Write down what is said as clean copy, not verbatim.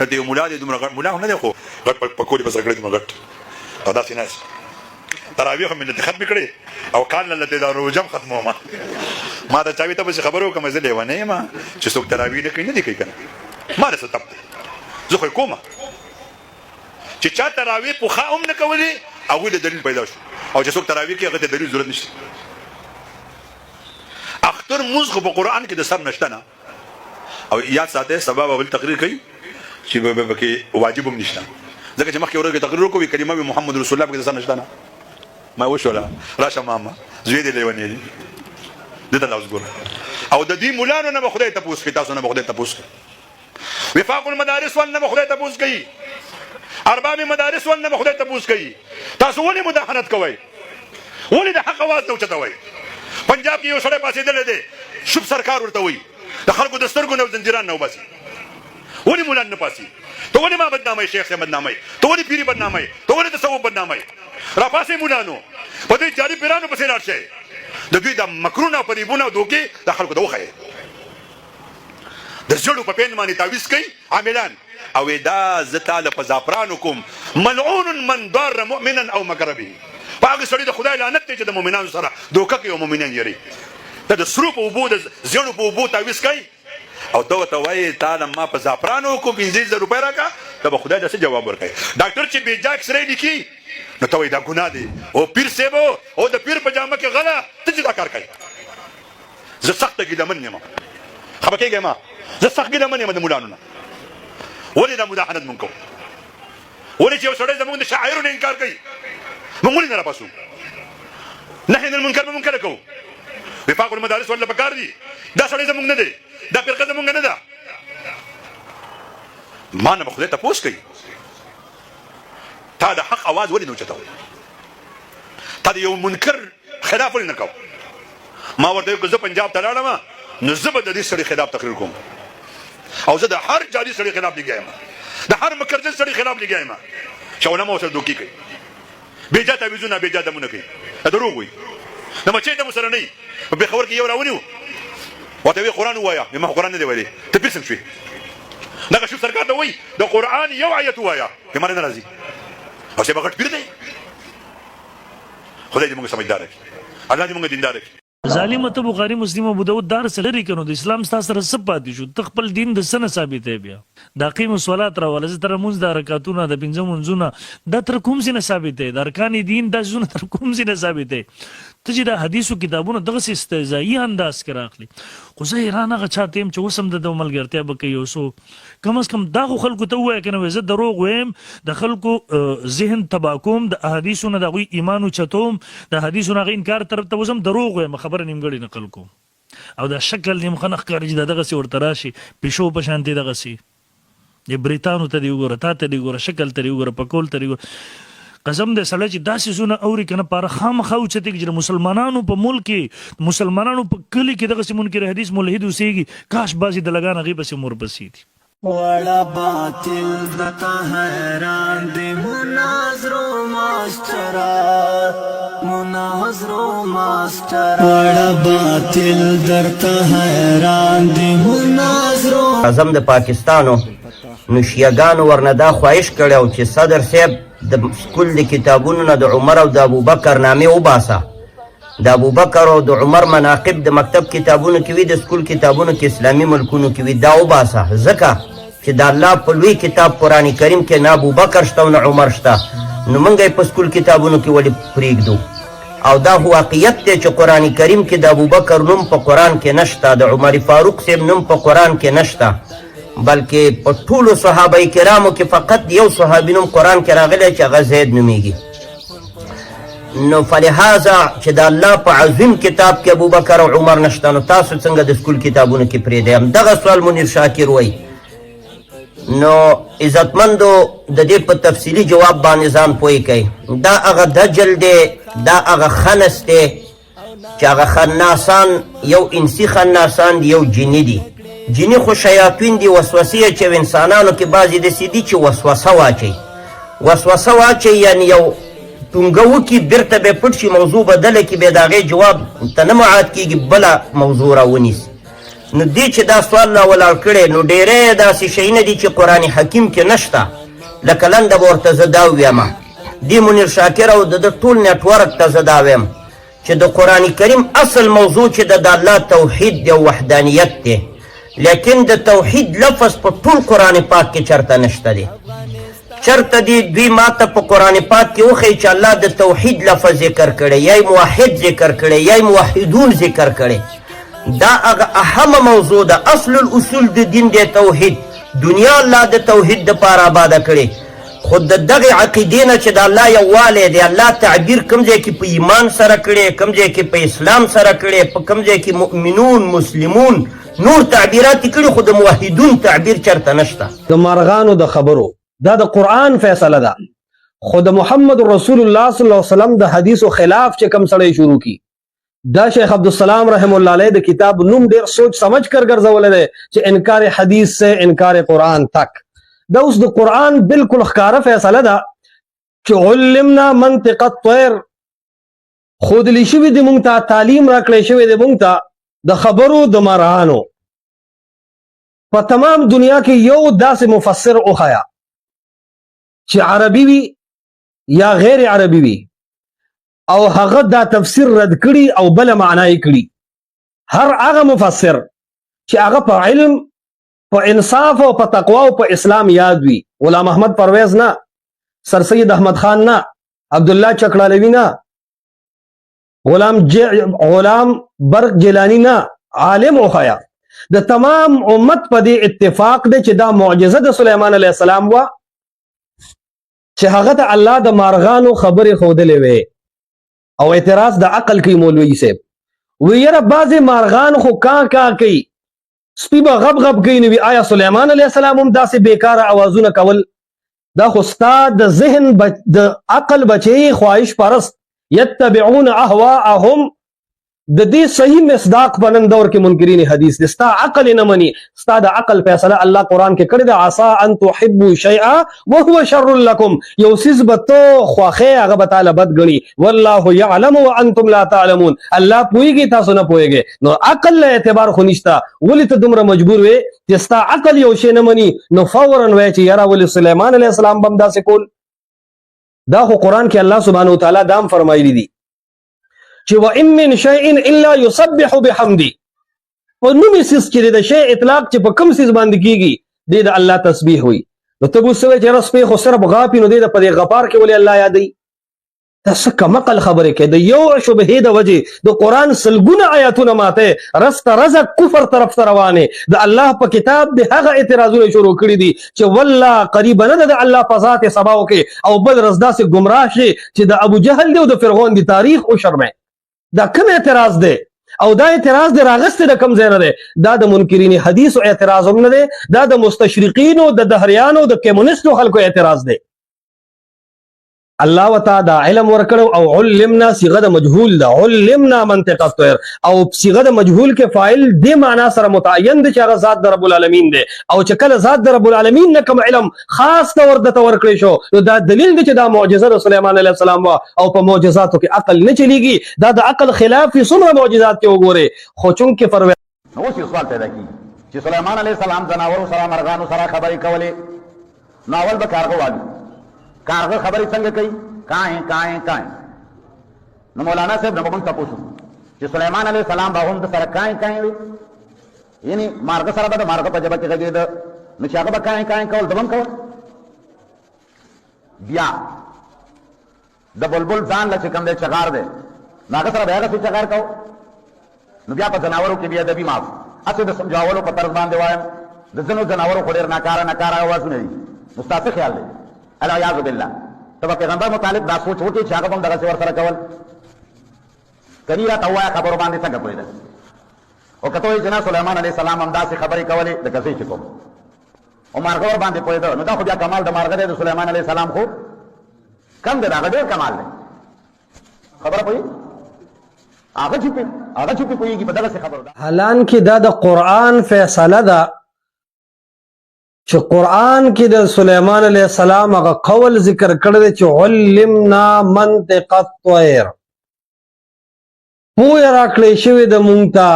دلته یو ملا دی دومره غټ ملا نه دی خو غټ پکوړې په سره کړی دومره غټ او داسې ناست تراویح هم مې ختمې کړې او کال نه لته دا روژه هم ختمومه ما ته چا وي ته پسې خبره وکړم زه لیونی یم چې څوک تراویح نه کوي نه دی کوي که نه ما له څه تپ دی زه خو یې کومه چې چا تراویح پخوا هم نه کولې هغوی له دلیل پیدا شو او چې څوک تراویح کوي هغه ته دلیل ضرورت نشته اختر مونځ خو په قرآن کې د سر نشته نه او یاد ساتئ سبا به بل تقریر کوي چې پکې واجب هم نشته ځکه چې مخکې ورځ کې تقریر وکړو کلمه محمد رسول الله پکې د سر نشته نه ما وشوله راشه ماما زوی دې لیونی دی دته لا اوس ګوره او د دې مولانو نه به خدای تپوس کوي تاسو نه به خدای تپوس کوي وفاق المدارس ول نه به خدای تپوس کوي ارباب مدارس ول نه به خدای تپوس کوي تاسو ولې مداهنت کوئ ولې د حق اواز نه اوچتوئ پنجاب کې یو سړی پاڅېدلی دی شوب سرکار ورته وایي د خلکو د سترګو نه زنجیران نه وباسي ولې مولان نه پاسي ته ولې ما بدنامئ شیخ صاحب بدنامئ ته ولې پیري بدنامئ ته ولې تصوف بدنامئ راپاسئ مولانو په دې جاري پیرانو پسې لاړ شئ د دوی د مکرونه فریبونه او دوکې د خلکو ته وښیئ د زړو په پین باندې تعویض کوي عاملان او دا زه تاله په زعفرانو کوم ملعون من ضار مؤمنا او مکر به په هغه سړي د خدای لعنت دی چې د مؤمنانو سره دوکه کوي او مؤمنان یری ته د سرو په اوبو د زړو په اوبو تعویض کوي او ته ورته وایې تاله ما په زعفرانو کوم 15,000 روپۍ راکړه ته به خدای داسې جواب ورکوي ډاکټر چې بېجا اکسرې لیکي نو ته وایي دا ګناه دی او پیر صاحب او د پیر په جامه کې غله ته چې دا کار کوي زه سخته ګیدمن یم خبر کېږئ ما زه سخت ګیدمن یم د مولانو نه ولې دا مداهنت مونږ کوو ولې چې یو سړی زمونږ د شاعرو نه انکار کوي مونږ ولې نه راپاسو نهي عن المنکر به مونږ کله کوو وفاق المدارس ورله پکار دي دا سړی زمونږ نه دی دا فرقه زمونږ نه ده ما نه به خدای تپوس کوي تا د حق اواز ولې نه اوچتوئ تا د یو منکر خلاف ولې نه کوو ما ورته ویل که زه پنجاب ته لاړم نو زه به د دې سړي خلاف تقریر کوم او زه د هر جاري سړي خلاف لګیا یم د هر مکرجن سړي خلاف لګیا یم چې علما ورسره دوکې کوي بېجا تعویضونه بېجا دمونه کوي دا دروغ وایي د مچۍ دم ورسره نه وي په پېښور کې یو راونیو ورته وایي قرآن ووایه ما قرآن نه دی ویلی ته پیر شوې دغه شوف سرکار ته وایي د قرآن یو آیت ووایه ما نه راځي او صاحب غټ پیر دی خدای دې موږ سمجدار کړي الله دې موږ دیندار کړي ظالم ته بخاری مسلم ابو داود دار سره لري کنو د اسلام ستاسو سره څه پاتې شو ته خپل دین د څه نه ثابتې بیا د قیم الصلات راوله زه تر مونځ د رکعتونه د پنځه مونځونه دا تر کوم څه نه ثابتې د ارکان دین دا څه تر کوم څه نه ثابتې ته چې د حدیثو کتابونو دغسې استهزایي انداز کې راغلي خو زه حیران هغه چاته یم چې اوس هم د ملګرتیا به کوي اوسو کم از کم دا خو خلکو ته ووایه که نه زه دروغ ویم د خلکو ذهن تباه کوم د احادیثو نه د هغوی ایمان اوچتوم د حدیثو نه هغه انکار طرف ته اوس هم دروغ ویم خبره نیمګړې نقل کوم او دا شکل نیم ښه نه ښکاري چې دا دغسې ورته راشي پیشو په شانتې دغسې د بریتانو ته دې وګوره تا ته دې وګوره شکل ته دې وګوره پکول ته دې وګوره قسم دې سړی چې داسې زونه اوري که نه پاره خامخا اوچتې چې د مسلمانانو په ملک کې مسلمانانو په کلي کې دغسې منکر حدیث ملحد اوسېږي کاش بعضې د لګان هغې پسې مورپسې دي وړه باطل دته حیران دی مناظرو ماسټره وړه باطل درته حیران دی مناظرو اعظم د پاکستانو نو شیعګانو ورنه دا خواهش کړی او چې صدر صاحب د سکول د کتابونو نه د عمر او د ابوبکر نامې وباسه د ابوبکر او د عمر مناقب د مکتب کتابونو کې وي د سکول کتابونو کې اسلامي ملکونو کې وي دا وباسه ځکه چې د الله په لوی کتاب قرآن کریم کې نه ابوبکر شته او نه عمر شته نو موږ یې په سکول کتابونو کې ولې پرېږدو او دا واقعیت دی چې قرآن کریم کې د ابوبکر نوم په قرآن کې نشته د عمر فاروق صاحب نوم په قرآن کې نشته بلکې په ټولو صحابه کرامو کې فقط یو صحابي نوم قرآن کې راغلی چې هغه زید نومیږي نو فلهذا چې د الله په عظیم کتاب کې ابوبکر او عمر نشته نو تاسو څنګه د سکول کتابونو کې پرېږدئ همدغه سوال منیر شاکر وایي نو عزتمندو د دې په تفصیلي جواب باندې ځان پوه کوي دا هغه دجل دی دا هغه خنس دی چې هغه خناسان یو انسي خناسان دی یو جني دی جني خو شیاطین دي وسوسې اچوي انسانانو کې بعضې داسې دي چې وسوسه واچوي یعنې یو ټونګه وکړي بیرته به یې پټ شي موضوع بدله کړي بیا د هغې جواب ته نه معاد کېږي بله موضوع راونیسي نو دی چې دا سوال را ولاړ کړی نو ډېری داسې شیونه دي چې قرآن حکیم کې نشته لکه لنډه به ورته زه دا ویمه دی منیر شاکر او د ټول نیټورک ته زه دا ویم چې د قرآن کریم اصل موضوع چې د الله توحید دی او وحدانیت دی لیکن د توحید لفظ په ټول قرآن پاک کې چرته نشته دی چرته دی دوی ماته په قرآن پاک کې وښیي چې الله د توحید لفظ ذکر کړی یا موحد ذکر کړی یا موحدون ذکر کړی دا هغه اهمه موضوع ده اصل الاصول د دین دی توحید دنیا الله د توحید دپاره آباده کړې خو د دغې عقیدې نه چې د الله یووالی دی الله تعبیر کوم ځای کې په ایمان سره کړی کوم ځای کې په اسلام سره کړی په کوم ځای کې مؤمنون مسلمون نور تعبیرات یې کړي خو د موحدون تعبیر چرته نشته د مارغانو د خبرو دا د قرآن فیصله ده خو د محمد رسول الله صلی الله علیه وسلم د حدیثو خلاف چې کم سړی شروع کی دا شیخ عبدالسلام رحم الله علیه د کتاب نوم ډیر سوچ سمجھ کر ګرځولی دی چې انکار حدیث سے انکار قرآن تک دا اوس د قرآن بالکل ښکاره فیصله ده چې علمنا منطق الطیر ښودلی شوي دي موږ ته تعلیم راکړی شوی دی موږ ته د خبرو د مارغانو په تمام دنیا کې یو داسې مفسر وښیه چې عربي وي یا غیر عربي وي او هغه دا تفسیر رد کړي او بل معنا یې کړي هر هغه مفسر چې هغه په علم په انصاف او په تقوا او په اسلام یاد وي غلام احمد پرویز نه سر سید احمد خان نه عبد الله چکړالوی نه غلام برق جیلانی نه عالم وخیا د تمام امت په دې اتفاق دی چې دا معجزه د سليمان علیه السلام وا چې هغه ته الله د مارغانو خبرې ښودلې وې او اعتراض د عقل کوي مولوي صاحب وی یاره بعضې مارغان خو کا کوي سپي به غب غب کوي نو آیا سلیمان علیه السلام هم داسې بیکاره اوازونه کول دا خو ستا د ذهن د عقل بچی خواهش پرست یتبعون اهواءهم د دې صحیح مصداق په نن دور کې منکرین حدیث دي ستا عقل نه مني ستا د عقل فیصله الله قرآن کې کړی ده عسى ان تحبوا شيئا وهو شر لكم یو څیز به ته خوښې هغه به تاله بد ګڼي والله يعلم وانتم لا تعلمون الله پوهیږي تاسو نه پوهیږئ نو عقل له اعتبار خو نشته ولې ته دومره مجبور وې چې ستا عقل یو شی نه مني نو فورا وایي چې یاره ولې سلیمان علیه السلام به هم داسې کول دا خو قرآن کې الله سبحانه وتعالی دام فرمایلی دي چې وَإِن مِّن شَيْءٍ إِلَّا يُسَبِّحُ بِحَمْدِهِ په نومي څیز چې د شی اطلاق چې په کوم څیز باندې کیږي دی د الله تسبیح وي نو ته اوس وایې چې رس په خو صرف غاپي نو دی د په دې غفار کې ولې الله یادوي دا څه کمقل خبرې کوي د یو شبهې د وجې د قرآن سلګونه آیاتونه ماته رست رزق کفر طرف ته روانې د الله په کتاب د هغه اعتراضونه شروع کړي دي چې والله قریب نه ده د الله په ذات سبا وکړي او بل رس داسې ګمراه شي چې د ابو جهل دی او د فرعون دی تاریخ او شرمه دا کوم اعتراض دی او دا اعتراض دی راغسته د کوم ځای نه دی دا د منکرین حدیث او اعتراض هم نه دی دا د مستشرقین او د دهریانو د کمونیستو خلکو اعتراض دی الله وتا دا علم ورکړو او علمنا صيغه د مجهول ده علمنا منطق الطير او صيغه د مجهول کې فاعل د معنا سره متعین دي چې هغه ذات د رب العالمین دی او چې کله ذات د رب العالمین نه کوم علم خاص تور د تور کړی شو نو دا دلیل دی چې دا معجزه د سليمان علیه السلام وا او په معجزاتو کې عقل نه چلیږي دا د عقل خلاف څومره معجزات کې وګوره خو چون کې فرو نو څه سوال پیدا کی چې سليمان علیه السلام جناورو سره مرغانو سره خبرې کولې ناول به کارغه وایي کارغه خبرې څنګه کوي کائیں نو مولانا صاحب نو موږ تاسو چې سليمان عليه السلام به هم د سره کائیں وي یعنی مارغه سره به مارغه په جبه کې غږیده نو چې هغه به کائیں کول دبم کول بیا د بلبل ځان له کوم د چغار دی ناګه سره به هغه څه چغار کو نو بیا په جناورو کې بیا د بي ماف اته د سمجاولو په طرز باندې وایم د ځنو جناورو خوري ناکاره आवाजونه دي مستاسه خیال دی الا یعذ بالله تبا پیغمبر مطالب دا سوچ وکړي چې هغه هم دغه ور سره کول کني را توا خبرو باندې څنګه پوهیدل او کته یې جنا سليمان عليه السلام هم داسې خبرې کولې د کسې چې کوم او مارغه ور باندې پوهیدل نو دا خو بیا کمال د مارغه د سليمان عليه السلام خو کم دی دا ډېر کمال دی خبره پوهی هغه چې پوهیږي په دغه خبرو ده حالان کې دا د قرآن فیصله ده چې قرآن کې د سليمان علیه السلام هغه قول ذکر کړی دی چې علمنا منطق الطير پوهه راکړی شوې ده مونږ ته